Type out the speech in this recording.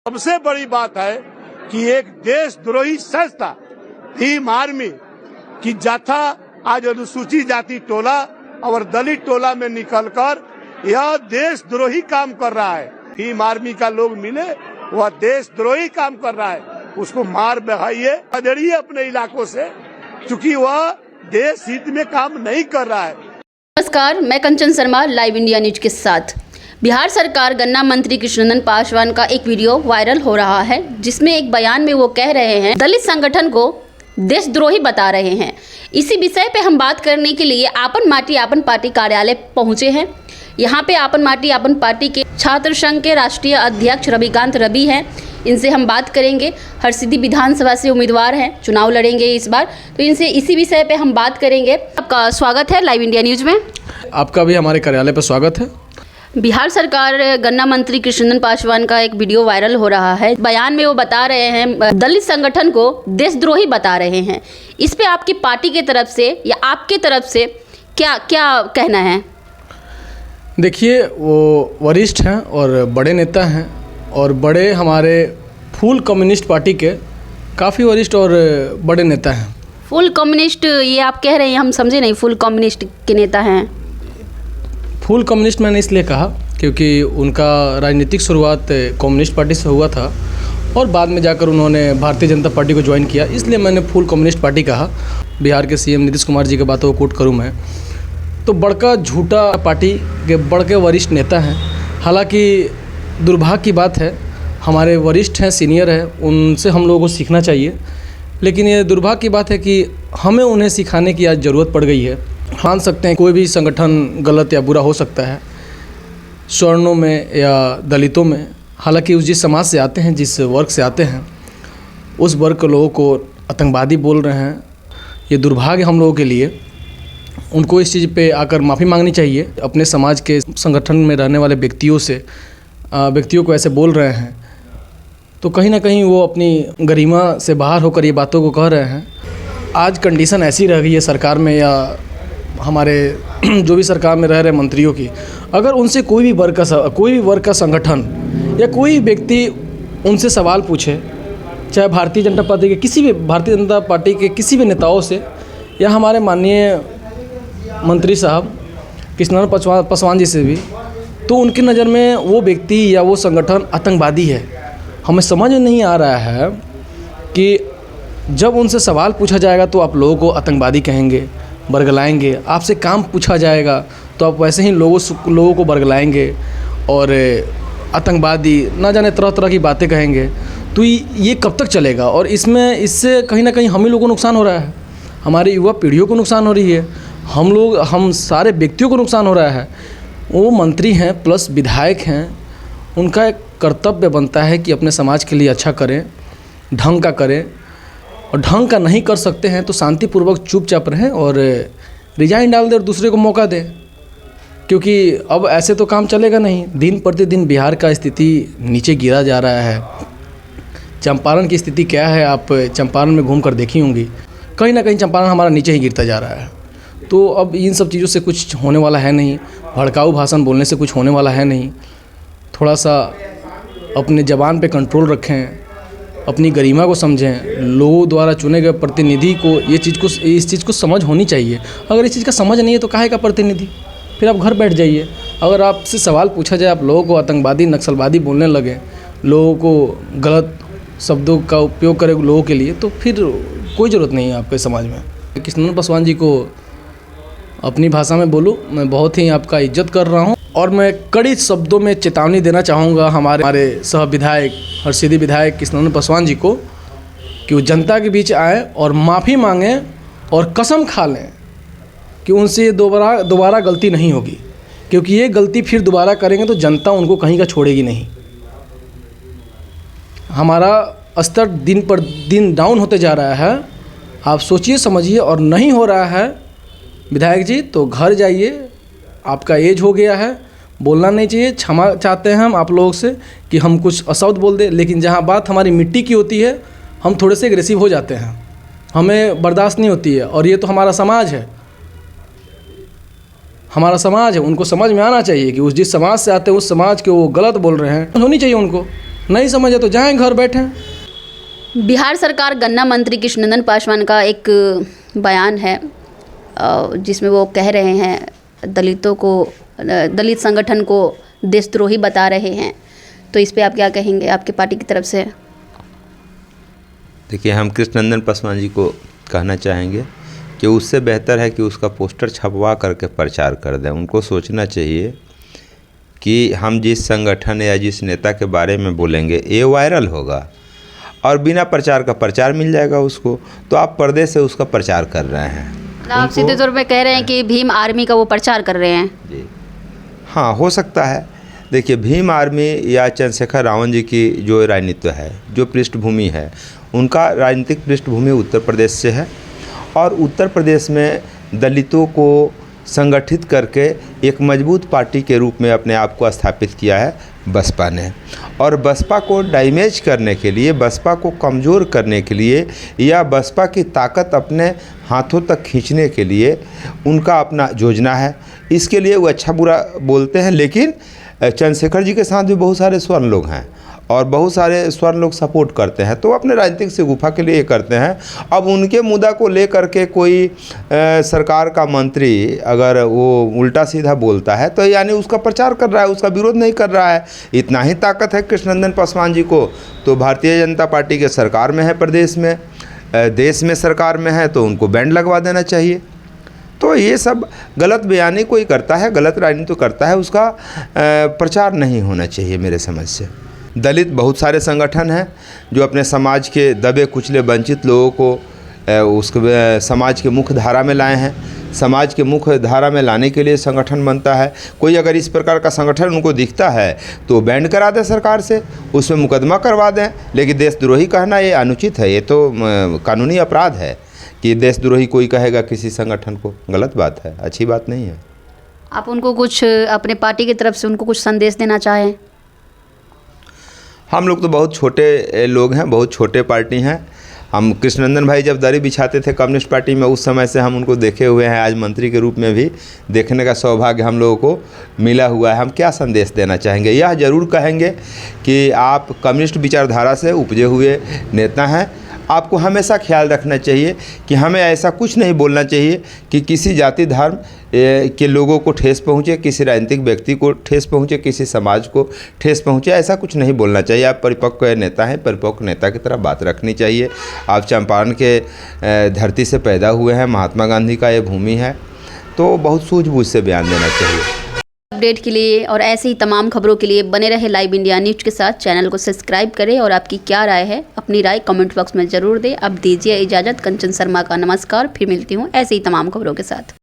सबसे बड़ी बात है कि एक देशद्रोही संस्था भीम आर्मी की जत्था आज अनुसूचित जाति टोला और दलित टोला में निकलकर यह देशद्रोही काम कर रहा है। भीम आर्मी का लोग मिले, वह देशद्रोही काम कर रहा है, उसको मार बहाइए, खदेड़िए अपने इलाकों से, क्योंकि वह देश हित में काम नहीं कर रहा है। नमस्कार, मैं कंचन शर्मा लाइव इंडिया न्यूज के साथ। बिहार सरकार गन्ना मंत्री कृष्णनंदन पासवान का एक वीडियो वायरल हो रहा है, जिसमें एक बयान में वो कह रहे हैं दलित संगठन को देशद्रोही बता रहे हैं। इसी विषय पे हम बात करने के लिए आपन माटी आपन पार्टी कार्यालय पहुंचे हैं। यहाँ पे आपन माटी आपन पार्टी के छात्र संघ के राष्ट्रीय अध्यक्ष रविकांत रवि हैं। इनसे हम बात करेंगे। हरसिद्धि विधानसभा से उम्मीदवार हैं, चुनाव लड़ेंगे इस बार, तो इनसे इसी विषय पे हम बात करेंगे। आपका स्वागत है लाइव इंडिया न्यूज में। आपका भी हमारे कार्यालय पर स्वागत है। बिहार सरकार गन्ना मंत्री कृष्णनंदन पासवान का एक वीडियो वायरल हो रहा है। बयान में वो बता रहे हैं दलित संगठन को देशद्रोही बता रहे हैं। इस पे आपकी पार्टी की तरफ से या आपके तरफ से क्या क्या कहना है? देखिए, वो वरिष्ठ हैं और बड़े नेता हैं और बड़े हमारे फुल कम्युनिस्ट पार्टी के काफ़ी वरिष्ठ और बड़े नेता हैं। फुल कम्युनिस्ट ये आप कह रहे हैं, हम समझे नहीं। फुल कम्युनिस्ट के नेता हैं? फुल कम्युनिस्ट मैंने इसलिए कहा क्योंकि उनका राजनीतिक शुरुआत कम्युनिस्ट पार्टी से हुआ था और बाद में जाकर उन्होंने भारतीय जनता पार्टी को ज्वाइन किया, इसलिए मैंने फुल कम्युनिस्ट पार्टी कहा। बिहार के सीएम नीतीश कुमार जी की बातों को कोट करूं मैं तो बड़का झूठा पार्टी के बड़के वरिष्ठ नेता हैं। हालांकि दुर्भाग्य की बात है, हमारे वरिष्ठ हैं, सीनियर हैं, उनसे हम लोगों को सीखना चाहिए, लेकिन ये दुर्भाग्य की बात है कि हमें उन्हें सिखाने की आज ज़रूरत पड़ गई है। मान सकते हैं कोई भी संगठन गलत या बुरा हो सकता है, स्वर्णों में या दलितों में। हालांकि उस जिस समाज से आते हैं, जिस वर्ग से आते हैं, उस वर्ग के लोगों को आतंकवादी बोल रहे हैं, ये दुर्भाग्य हम लोगों के लिए। उनको इस चीज़ पे आकर माफ़ी मांगनी चाहिए। अपने समाज के संगठन में रहने वाले व्यक्तियों को ऐसे बोल रहे हैं तो कहीं ना कहीं वो अपनी गरिमा से बाहर होकर ये बातों को कह रहे हैं। आज कंडीशन ऐसी रह गई है सरकार में या हमारे जो भी सरकार में रह रहे मंत्रियों की, अगर उनसे कोई भी वर्ग का संगठन या कोई व्यक्ति उनसे सवाल पूछे, चाहे भारतीय जनता पार्टी के किसी भी नेताओं से या हमारे माननीय मंत्री साहब कृष्णनंदन पासवान जी से भी, तो उनकी नज़र में वो व्यक्ति या वो संगठन आतंकवादी है। हमें समझ में नहीं आ रहा है कि जब उनसे सवाल पूछा जाएगा तो आप लोगों को आतंकवादी कहेंगे, बरगलाएंगे। आपसे काम पूछा जाएगा तो आप वैसे ही लोगों को बरगलाएंगे और आतंकवादी ना जाने तरह तरह की बातें कहेंगे। तो ये कब तक चलेगा? और इससे कहीं ना कहीं हम ही लोगों को नुकसान हो रहा है, हमारी युवा पीढ़ियों को नुकसान हो रही है, हम सारे व्यक्तियों को नुकसान हो रहा है। वो मंत्री हैं प्लस विधायक हैं, उनका एक कर्तव्य बनता है कि अपने समाज के लिए अच्छा करें, ढंग का करें, और ढंग का नहीं कर सकते हैं तो शांतिपूर्वक चुपचाप रहें और रिजाइन डाल दें और दूसरे को मौका दें, क्योंकि अब ऐसे तो काम चलेगा नहीं। दिन प्रतिदिन बिहार का स्थिति नीचे गिरा जा रहा है। चंपारण की स्थिति क्या है, आप चंपारण में घूम कर देखी होंगी, कहीं ना कहीं चंपारण हमारा नीचे ही गिरता जा रहा है। तो अब इन सब चीज़ों से कुछ होने वाला है नहीं, भड़काऊ भाषण बोलने से कुछ होने वाला है नहीं। थोड़ा सा अपने ज़बान पे कंट्रोल रखें, अपनी गरिमा को समझें। लोगों द्वारा चुने गए प्रतिनिधि को इस चीज़ को समझ होनी चाहिए। अगर इस चीज़ का समझ नहीं है तो काहे का प्रतिनिधि? फिर आप घर बैठ जाइए। अगर आपसे सवाल पूछा जाए, आप लोगों को आतंकवादी नक्सलवादी बोलने लगे, लोगों को गलत शब्दों का उपयोग करें लोगों के लिए, तो फिर कोई ज़रूरत नहीं है आपके समाज में। कृष्णनंदन पासवान जी को अपनी भाषा में बोलूँ, मैं बहुत ही आपका इज्जत कर रहा हूँ और मैं कड़ी शब्दों में चेतावनी देना चाहूँगा हमारे सह विधायक हरसिद्धि विधायक कृष्णनंदन पासवान जी को कि वो जनता के बीच आए और माफ़ी मांगें और कसम खा लें कि उनसे दोबारा गलती नहीं होगी, क्योंकि ये गलती फिर दोबारा करेंगे तो जनता उनको कहीं का छोड़ेगी नहीं। हमारा स्तर दिन पर दिन डाउन होते जा रहा है। आप सोचिए समझिए, और नहीं हो रहा है विधायक जी तो घर जाइए। आपका एज हो गया है, बोलना नहीं चाहिए। क्षमा चाहते हैं हम आप लोगों से कि हम कुछ अशब्द बोल दें, लेकिन जहाँ बात हमारी मिट्टी की होती है हम थोड़े से एग्रेसिव हो जाते हैं, हमें बर्दाश्त नहीं होती है। और ये तो हमारा समाज है, हमारा समाज है, उनको समझ में आना चाहिए कि जिस समाज से आते हैं उस समाज के वो गलत बोल रहे हैं, होनी चाहिए उनको। नहीं समझे तो जाएं घर बैठें। बिहार सरकार गन्ना मंत्री कृष्णनंदन पासवान का एक बयान है जिसमें वो कह रहे हैं दलित संगठन को देशद्रोही बता रहे हैं, तो इस पे आप क्या कहेंगे आपकी पार्टी की तरफ से? देखिए, हम कृष्णनंदन पासवान जी को कहना चाहेंगे कि उससे बेहतर है कि उसका पोस्टर छपवा करके प्रचार कर दें। उनको सोचना चाहिए कि हम जिस संगठन या जिस नेता के बारे में बोलेंगे ये वायरल होगा और बिना प्रचार का प्रचार मिल जाएगा उसको, तो आप पर्दे से उसका प्रचार कर रहे हैं। आप सीधे तौर पे कह रहे हैं कि भीम आर्मी का वो प्रचार कर रहे हैं? जी हाँ, हो सकता है। देखिए, भीम आर्मी या चंद्रशेखर रावण जी की जो राजनीति है, जो पृष्ठभूमि है, उनका राजनीतिक पृष्ठभूमि उत्तर प्रदेश से है और उत्तर प्रदेश में दलितों को संगठित करके एक मजबूत पार्टी के रूप में अपने आप को स्थापित किया है बसपा ने। और बसपा को डैमेज करने के लिए, बसपा को कमज़ोर करने के लिए या बसपा की ताकत अपने हाथों तक खींचने के लिए उनका अपना योजना है। इसके लिए वो अच्छा बुरा बोलते हैं, लेकिन चंद्रशेखर जी के साथ भी बहुत सारे स्वर्ण लोग हैं और बहुत सारे स्वर्ण लोग सपोर्ट करते हैं, तो अपने राजनीतिक से गुफा के लिए करते हैं। अब उनके मुद्दा को लेकर के कोई सरकार का मंत्री अगर वो उल्टा सीधा बोलता है तो यानी उसका प्रचार कर रहा है, उसका विरोध नहीं कर रहा है। इतना ही ताकत है कृष्णनंदन पासवान जी को तो भारतीय जनता पार्टी के सरकार में है, प्रदेश में, देश में सरकार में है, तो उनको बैंड लगवा देना चाहिए। तो ये सब गलत बयानी कोई करता है, गलत राजनीति करता है, उसका प्रचार नहीं होना चाहिए मेरे समझ से। दलित बहुत सारे संगठन हैं जो अपने समाज के दबे कुचले वंचित लोगों को उसके समाज के मुख्य धारा में लाए हैं। समाज के मुख्य धारा में लाने के लिए संगठन बनता है। कोई अगर इस प्रकार का संगठन उनको दिखता है तो बैंड करा दें सरकार से, उसमें मुकदमा करवा दें। लेकिन देशद्रोही कहना ये अनुचित है, ये तो कानूनी अपराध है कि देशद्रोही कोई कहेगा किसी संगठन को, गलत बात है, अच्छी बात नहीं है। आप उनको कुछ अपने पार्टी की तरफ से उनको कुछ संदेश देना चाहें? हम लोग तो बहुत छोटे लोग हैं, बहुत छोटे पार्टी हैं। हम कृष्णनंदन भाई जब दरी बिछाते थे कम्युनिस्ट पार्टी में, उस समय से हम उनको देखे हुए हैं। आज मंत्री के रूप में भी देखने का सौभाग्य हम लोगों को मिला हुआ है। हम क्या संदेश देना चाहेंगे? यह जरूर कहेंगे कि आप कम्युनिस्ट विचारधारा से उपजे हुए नेता हैं। आपको हमेशा ख्याल रखना चाहिए कि हमें ऐसा कुछ नहीं बोलना चाहिए कि किसी जाति धर्म के लोगों को ठेस पहुँचे, किसी राजनीतिक व्यक्ति को ठेस पहुँचे, किसी समाज को ठेस पहुँचे, ऐसा कुछ नहीं बोलना चाहिए। आप परिपक्व नेता हैं, परिपक्व नेता की तरह बात रखनी चाहिए। आप चंपारण के धरती से पैदा हुए हैं, महात्मा गांधी का ये भूमि है, तो बहुत सूझबूझ से बयान देना चाहिए। अपडेट के लिए और ऐसे ही तमाम खबरों के लिए बने रहे लाइव इंडिया न्यूज़ के साथ। चैनल को सब्सक्राइब करें और आपकी क्या राय है अपनी राय कमेंट बॉक्स में ज़रूर दें। अब दीजिए इजाज़त। कंचन शर्मा का नमस्कार, फिर मिलती हूँ ऐसे ही तमाम खबरों के साथ।